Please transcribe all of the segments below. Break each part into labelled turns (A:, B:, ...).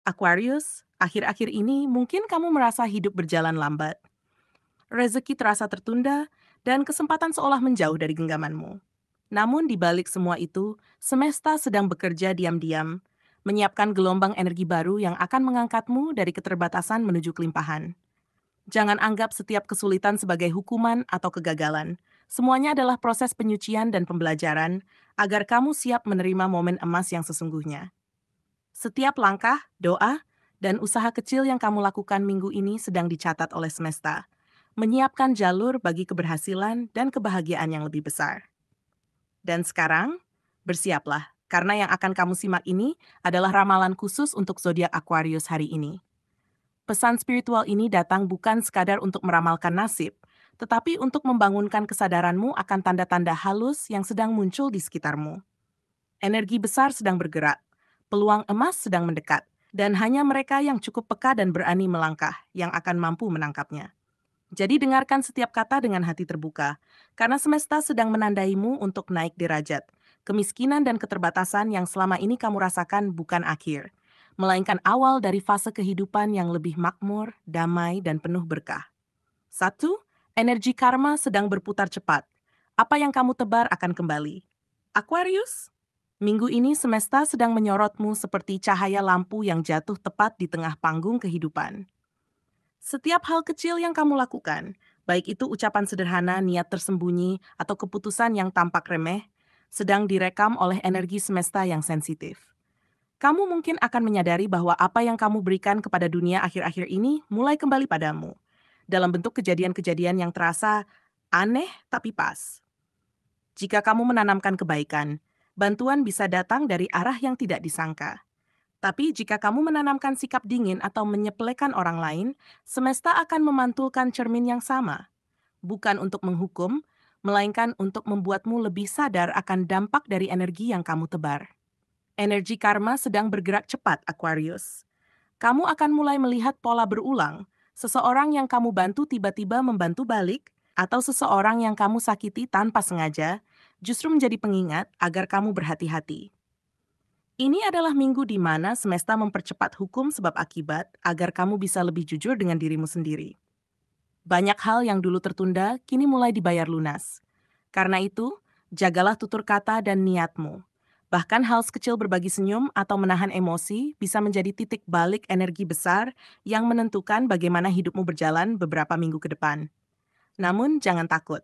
A: Aquarius, akhir-akhir ini mungkin kamu merasa hidup berjalan lambat. Rezeki terasa tertunda, dan kesempatan seolah menjauh dari genggamanmu. Namun di balik semua itu, semesta sedang bekerja diam-diam, menyiapkan gelombang energi baru yang akan mengangkatmu dari keterbatasan menuju kelimpahan. Jangan anggap setiap kesulitan sebagai hukuman atau kegagalan. Semuanya adalah proses penyucian dan pembelajaran agar kamu siap menerima momen emas yang sesungguhnya. Setiap langkah, doa, dan usaha kecil yang kamu lakukan minggu ini sedang dicatat oleh semesta, menyiapkan jalur bagi keberhasilan dan kebahagiaan yang lebih besar. Dan sekarang, bersiaplah, karena yang akan kamu simak ini adalah ramalan khusus untuk zodiak Aquarius hari ini. Pesan spiritual ini datang bukan sekadar untuk meramalkan nasib, tetapi untuk membangunkan kesadaranmu akan tanda-tanda halus yang sedang muncul di sekitarmu. Energi besar sedang bergerak, peluang emas sedang mendekat, dan hanya mereka yang cukup peka dan berani melangkah yang akan mampu menangkapnya. Jadi dengarkan setiap kata dengan hati terbuka, karena semesta sedang menandaimu untuk naik derajat. Kemiskinan dan keterbatasan yang selama ini kamu rasakan bukan akhir, melainkan awal dari fase kehidupan yang lebih makmur, damai, dan penuh berkah. Satu, energi karma sedang berputar cepat. Apa yang kamu tebar akan kembali. Aquarius, minggu ini semesta sedang menyorotmu seperti cahaya lampu yang jatuh tepat di tengah panggung kehidupan. Setiap hal kecil yang kamu lakukan, baik itu ucapan sederhana, niat tersembunyi, atau keputusan yang tampak remeh, sedang direkam oleh energi semesta yang sensitif. Kamu mungkin akan menyadari bahwa apa yang kamu berikan kepada dunia akhir-akhir ini mulai kembali padamu, dalam bentuk kejadian-kejadian yang terasa aneh tapi pas. Jika kamu menanamkan kebaikan, bantuan bisa datang dari arah yang tidak disangka. Tapi jika kamu menanamkan sikap dingin atau menyepelekan orang lain, semesta akan memantulkan cermin yang sama, bukan untuk menghukum, melainkan untuk membuatmu lebih sadar akan dampak dari energi yang kamu tebar. Energi karma sedang bergerak cepat, Aquarius. Kamu akan mulai melihat pola berulang, seseorang yang kamu bantu tiba-tiba membantu balik, atau seseorang yang kamu sakiti tanpa sengaja, justru menjadi pengingat agar kamu berhati-hati. Ini adalah minggu di mana semesta mempercepat hukum sebab akibat agar kamu bisa lebih jujur dengan dirimu sendiri. Banyak hal yang dulu tertunda kini mulai dibayar lunas. Karena itu, jagalah tutur kata dan niatmu. Bahkan hal sekecil berbagi senyum atau menahan emosi bisa menjadi titik balik energi besar yang menentukan bagaimana hidupmu berjalan beberapa minggu ke depan. Namun jangan takut.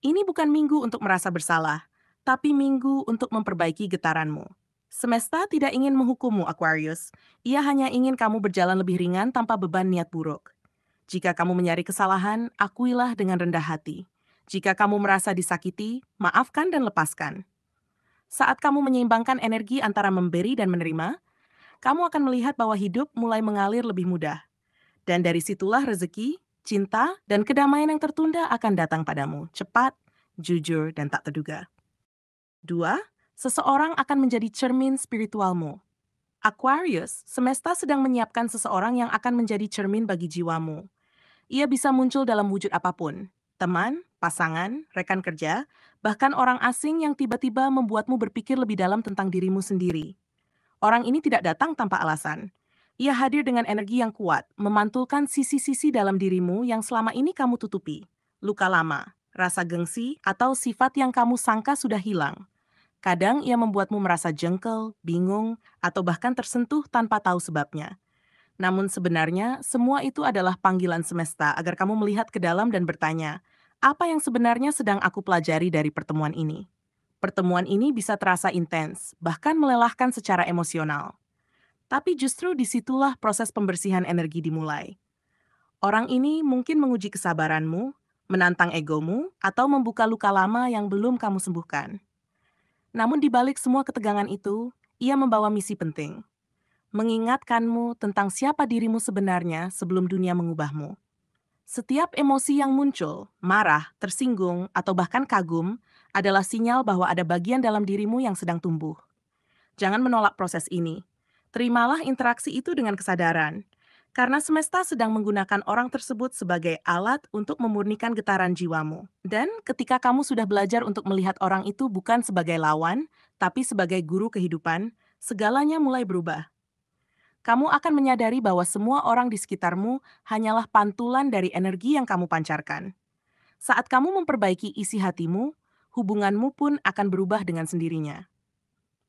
A: Ini bukan minggu untuk merasa bersalah, tapi minggu untuk memperbaiki getaranmu. Semesta tidak ingin menghukummu, Aquarius. Ia hanya ingin kamu berjalan lebih ringan tanpa beban niat buruk. Jika kamu menyadari kesalahan, akuilah dengan rendah hati. Jika kamu merasa disakiti, maafkan dan lepaskan. Saat kamu menyeimbangkan energi antara memberi dan menerima, kamu akan melihat bahwa hidup mulai mengalir lebih mudah. Dan dari situlah rezeki, cinta, dan kedamaian yang tertunda akan datang padamu, cepat, jujur, dan tak terduga. Dua, seseorang akan menjadi cermin spiritualmu. Aquarius, semesta sedang menyiapkan seseorang yang akan menjadi cermin bagi jiwamu. Ia bisa muncul dalam wujud apapun, teman, pasangan, rekan kerja, bahkan orang asing yang tiba-tiba membuatmu berpikir lebih dalam tentang dirimu sendiri. Orang ini tidak datang tanpa alasan. Ia hadir dengan energi yang kuat, memantulkan sisi-sisi dalam dirimu yang selama ini kamu tutupi. Luka lama, rasa gengsi, atau sifat yang kamu sangka sudah hilang. Kadang ia membuatmu merasa jengkel, bingung, atau bahkan tersentuh tanpa tahu sebabnya. Namun sebenarnya, semua itu adalah panggilan semesta agar kamu melihat ke dalam dan bertanya, apa yang sebenarnya sedang aku pelajari dari pertemuan ini? Pertemuan ini bisa terasa intens, bahkan melelahkan secara emosional. Tapi justru disitulah proses pembersihan energi dimulai. Orang ini mungkin menguji kesabaranmu, menantang egomu, atau membuka luka lama yang belum kamu sembuhkan. Namun di balik semua ketegangan itu, ia membawa misi penting. Mengingatkanmu tentang siapa dirimu sebenarnya sebelum dunia mengubahmu. Setiap emosi yang muncul, marah, tersinggung, atau bahkan kagum, adalah sinyal bahwa ada bagian dalam dirimu yang sedang tumbuh. Jangan menolak proses ini. Terimalah interaksi itu dengan kesadaran, karena semesta sedang menggunakan orang tersebut sebagai alat untuk memurnikan getaran jiwamu. Dan ketika kamu sudah belajar untuk melihat orang itu bukan sebagai lawan, tapi sebagai guru kehidupan, segalanya mulai berubah. Kamu akan menyadari bahwa semua orang di sekitarmu hanyalah pantulan dari energi yang kamu pancarkan. Saat kamu memperbaiki isi hatimu, hubunganmu pun akan berubah dengan sendirinya.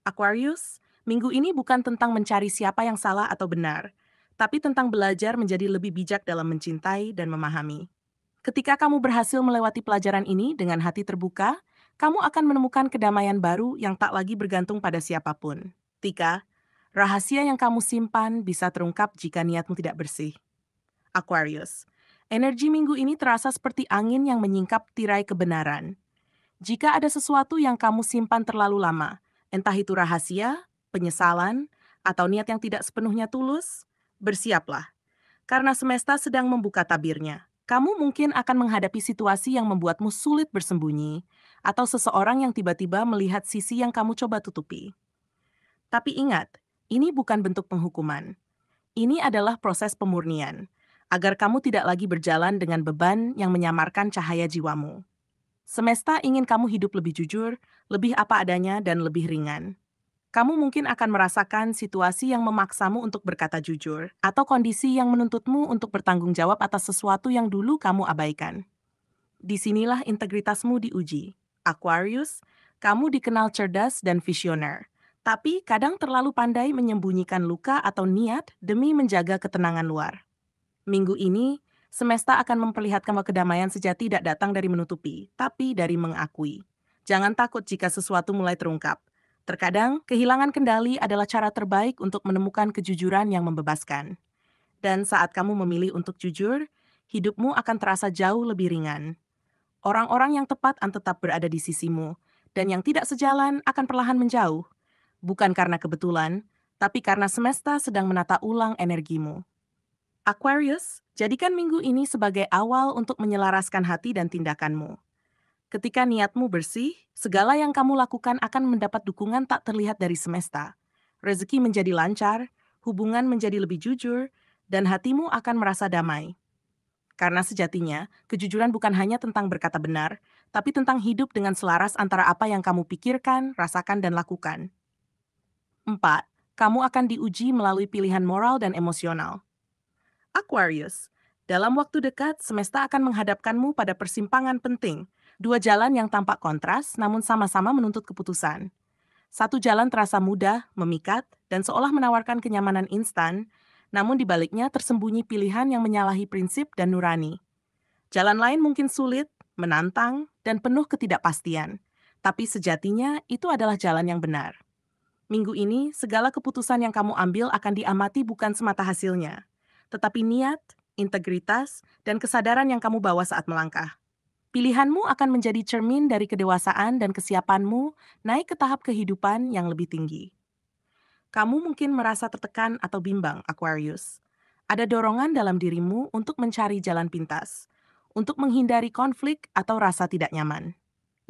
A: Aquarius, minggu ini bukan tentang mencari siapa yang salah atau benar, tapi tentang belajar menjadi lebih bijak dalam mencintai dan memahami. Ketika kamu berhasil melewati pelajaran ini dengan hati terbuka, kamu akan menemukan kedamaian baru yang tak lagi bergantung pada siapapun. Tika, rahasia yang kamu simpan bisa terungkap jika niatmu tidak bersih. Aquarius, energi minggu ini terasa seperti angin yang menyingkap tirai kebenaran. Jika ada sesuatu yang kamu simpan terlalu lama, entah itu rahasia, penyesalan, atau niat yang tidak sepenuhnya tulus, bersiaplah. Karena semesta sedang membuka tabirnya. Kamu mungkin akan menghadapi situasi yang membuatmu sulit bersembunyi, atau seseorang yang tiba-tiba melihat sisi yang kamu coba tutupi. Tapi ingat, ini bukan bentuk penghukuman. Ini adalah proses pemurnian, agar kamu tidak lagi berjalan dengan beban yang menyamarkan cahaya jiwamu. Semesta ingin kamu hidup lebih jujur, lebih apa adanya, dan lebih ringan. Kamu mungkin akan merasakan situasi yang memaksamu untuk berkata jujur, atau kondisi yang menuntutmu untuk bertanggung jawab atas sesuatu yang dulu kamu abaikan. Disinilah integritasmu diuji. Aquarius, kamu dikenal cerdas dan visioner, tapi kadang terlalu pandai menyembunyikan luka atau niat demi menjaga ketenangan luar. Minggu ini, semesta akan memperlihatkan bahwa kedamaian sejati tidak datang dari menutupi, tapi dari mengakui. Jangan takut jika sesuatu mulai terungkap. Terkadang, kehilangan kendali adalah cara terbaik untuk menemukan kejujuran yang membebaskan. Dan saat kamu memilih untuk jujur, hidupmu akan terasa jauh lebih ringan. Orang-orang yang tepat akan tetap berada di sisimu, dan yang tidak sejalan akan perlahan menjauh. Bukan karena kebetulan, tapi karena semesta sedang menata ulang energimu. Aquarius, jadikan minggu ini sebagai awal untuk menyelaraskan hati dan tindakanmu. Ketika niatmu bersih, segala yang kamu lakukan akan mendapat dukungan tak terlihat dari semesta. Rezeki menjadi lancar, hubungan menjadi lebih jujur, dan hatimu akan merasa damai. Karena sejatinya, kejujuran bukan hanya tentang berkata benar, tapi tentang hidup dengan selaras antara apa yang kamu pikirkan, rasakan, dan lakukan. 4. Kamu akan diuji melalui pilihan moral dan emosional. Aquarius, dalam waktu dekat, semesta akan menghadapkanmu pada persimpangan penting, dua jalan yang tampak kontras namun sama-sama menuntut keputusan. Satu jalan terasa mudah, memikat, dan seolah menawarkan kenyamanan instan, namun di baliknya tersembunyi pilihan yang menyalahi prinsip dan nurani. Jalan lain mungkin sulit, menantang, dan penuh ketidakpastian, tapi sejatinya itu adalah jalan yang benar. Minggu ini, segala keputusan yang kamu ambil akan diamati bukan semata hasilnya, tetapi niat, integritas, dan kesadaran yang kamu bawa saat melangkah. Pilihanmu akan menjadi cermin dari kedewasaan dan kesiapanmu naik ke tahap kehidupan yang lebih tinggi. Kamu mungkin merasa tertekan atau bimbang, Aquarius. Ada dorongan dalam dirimu untuk mencari jalan pintas, untuk menghindari konflik atau rasa tidak nyaman.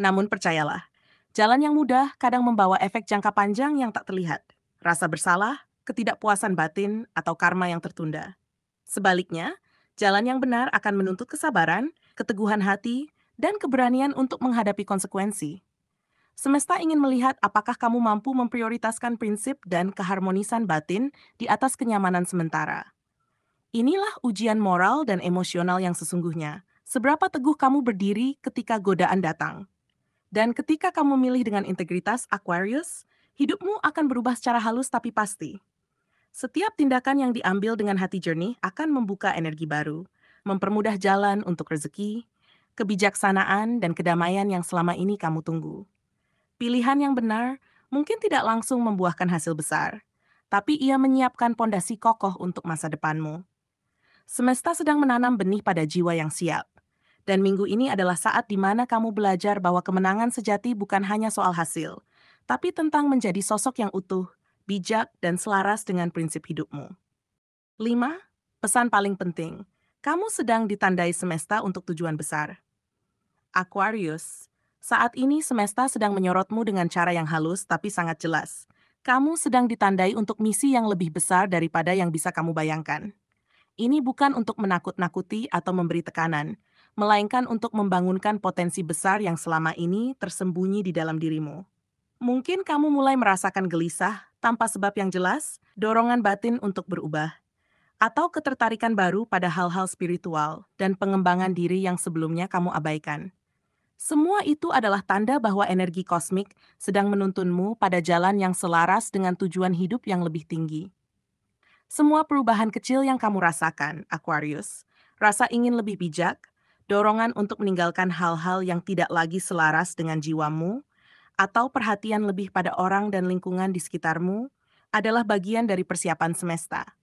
A: Namun percayalah, jalan yang mudah kadang membawa efek jangka panjang yang tak terlihat. Rasa bersalah, ketidakpuasan batin, atau karma yang tertunda. Sebaliknya, jalan yang benar akan menuntut kesabaran, keteguhan hati, dan keberanian untuk menghadapi konsekuensi. Semesta ingin melihat apakah kamu mampu memprioritaskan prinsip dan keharmonisan batin di atas kenyamanan sementara. Inilah ujian moral dan emosional yang sesungguhnya. Seberapa teguh kamu berdiri ketika godaan datang. Dan ketika kamu memilih dengan integritas Aquarius, hidupmu akan berubah secara halus tapi pasti. Setiap tindakan yang diambil dengan hati jernih akan membuka energi baru, mempermudah jalan untuk rezeki, kebijaksanaan, dan kedamaian yang selama ini kamu tunggu. Pilihan yang benar mungkin tidak langsung membuahkan hasil besar, tapi ia menyiapkan pondasi kokoh untuk masa depanmu. Semesta sedang menanam benih pada jiwa yang siap. Dan minggu ini adalah saat di mana kamu belajar bahwa kemenangan sejati bukan hanya soal hasil, tapi tentang menjadi sosok yang utuh, bijak, dan selaras dengan prinsip hidupmu. 5. Pesan paling penting. Kamu sedang ditandai semesta untuk tujuan besar. Aquarius, saat ini semesta sedang menyorotmu dengan cara yang halus tapi sangat jelas. Kamu sedang ditandai untuk misi yang lebih besar daripada yang bisa kamu bayangkan. Ini bukan untuk menakut-nakuti atau memberi tekanan, melainkan untuk membangunkan potensi besar yang selama ini tersembunyi di dalam dirimu. Mungkin kamu mulai merasakan gelisah tanpa sebab yang jelas, dorongan batin untuk berubah, atau ketertarikan baru pada hal-hal spiritual dan pengembangan diri yang sebelumnya kamu abaikan. Semua itu adalah tanda bahwa energi kosmik sedang menuntunmu pada jalan yang selaras dengan tujuan hidup yang lebih tinggi. Semua perubahan kecil yang kamu rasakan, Aquarius, rasa ingin lebih bijak, dorongan untuk meninggalkan hal-hal yang tidak lagi selaras dengan jiwamu, atau perhatian lebih pada orang dan lingkungan di sekitarmu, adalah bagian dari persiapan semesta.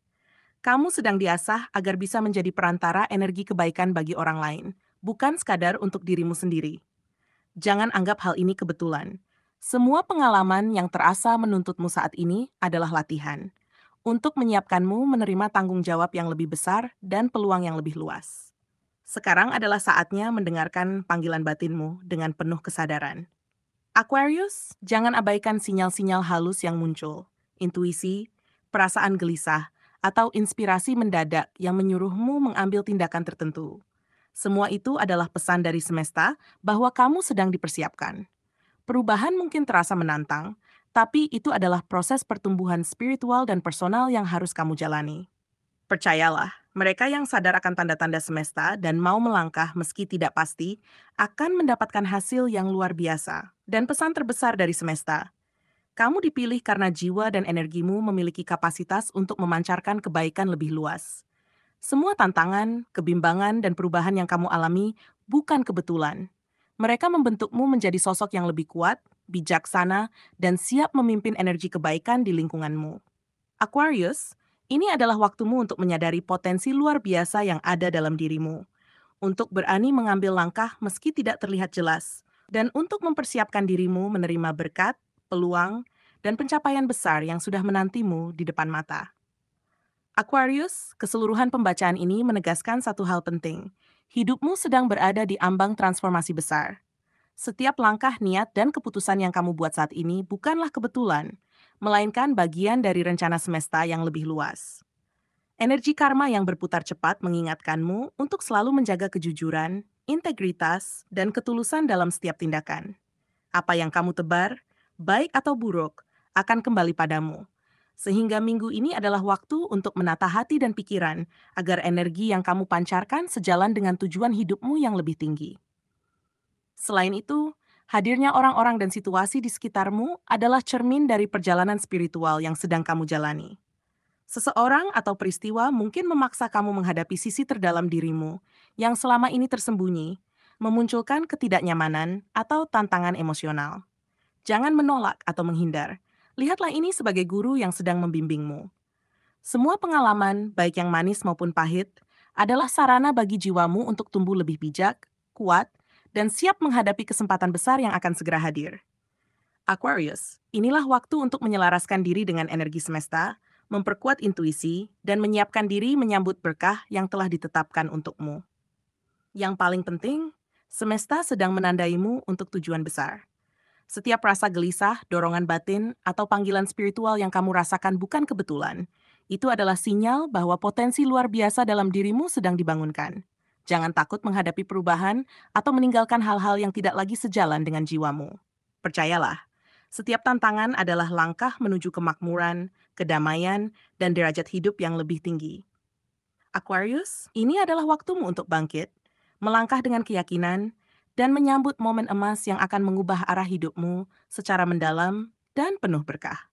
A: Kamu sedang diasah agar bisa menjadi perantara energi kebaikan bagi orang lain, bukan sekadar untuk dirimu sendiri. Jangan anggap hal ini kebetulan. Semua pengalaman yang terasa menuntutmu saat ini adalah latihan untuk menyiapkanmu menerima tanggung jawab yang lebih besar dan peluang yang lebih luas. Sekarang adalah saatnya mendengarkan panggilan batinmu dengan penuh kesadaran. Aquarius, jangan abaikan sinyal-sinyal halus yang muncul, intuisi, perasaan gelisah, atau inspirasi mendadak yang menyuruhmu mengambil tindakan tertentu. Semua itu adalah pesan dari semesta bahwa kamu sedang dipersiapkan. Perubahan mungkin terasa menantang, tapi itu adalah proses pertumbuhan spiritual dan personal yang harus kamu jalani. Percayalah, mereka yang sadar akan tanda-tanda semesta dan mau melangkah meski tidak pasti akan mendapatkan hasil yang luar biasa. Dan pesan terbesar dari semesta, kamu dipilih karena jiwa dan energimu memiliki kapasitas untuk memancarkan kebaikan lebih luas. Semua tantangan, kebimbangan, dan perubahan yang kamu alami bukan kebetulan. Mereka membentukmu menjadi sosok yang lebih kuat, bijaksana, dan siap memimpin energi kebaikan di lingkunganmu. Aquarius, ini adalah waktumu untuk menyadari potensi luar biasa yang ada dalam dirimu, untuk berani mengambil langkah meski tidak terlihat jelas, dan untuk mempersiapkan dirimu menerima berkat, peluang, dan pencapaian besar yang sudah menantimu di depan mata. Aquarius, keseluruhan pembacaan ini menegaskan satu hal penting. Hidupmu sedang berada di ambang transformasi besar. Setiap langkah, niat, dan keputusan yang kamu buat saat ini bukanlah kebetulan, melainkan bagian dari rencana semesta yang lebih luas. Energi karma yang berputar cepat mengingatkanmu untuk selalu menjaga kejujuran, integritas, dan ketulusan dalam setiap tindakan. Apa yang kamu tebar, baik atau buruk, akan kembali padamu. Sehingga minggu ini adalah waktu untuk menata hati dan pikiran agar energi yang kamu pancarkan sejalan dengan tujuan hidupmu yang lebih tinggi. Selain itu, hadirnya orang-orang dan situasi di sekitarmu adalah cermin dari perjalanan spiritual yang sedang kamu jalani. Seseorang atau peristiwa mungkin memaksa kamu menghadapi sisi terdalam dirimu yang selama ini tersembunyi, memunculkan ketidaknyamanan atau tantangan emosional. Jangan menolak atau menghindar. Lihatlah ini sebagai guru yang sedang membimbingmu. Semua pengalaman, baik yang manis maupun pahit, adalah sarana bagi jiwamu untuk tumbuh lebih bijak, kuat, dan siap menghadapi kesempatan besar yang akan segera hadir. Aquarius, inilah waktu untuk menyelaraskan diri dengan energi semesta, memperkuat intuisi, dan menyiapkan diri menyambut berkah yang telah ditetapkan untukmu. Yang paling penting, semesta sedang menandaimu untuk tujuan besar. Setiap rasa gelisah, dorongan batin, atau panggilan spiritual yang kamu rasakan bukan kebetulan. Itu adalah sinyal bahwa potensi luar biasa dalam dirimu sedang dibangunkan. Jangan takut menghadapi perubahan atau meninggalkan hal-hal yang tidak lagi sejalan dengan jiwamu. Percayalah, setiap tantangan adalah langkah menuju kemakmuran, kedamaian, dan derajat hidup yang lebih tinggi. Aquarius, ini adalah waktumu untuk bangkit, melangkah dengan keyakinan, dan menyambut momen emas yang akan mengubah arah hidupmu secara mendalam dan penuh berkah.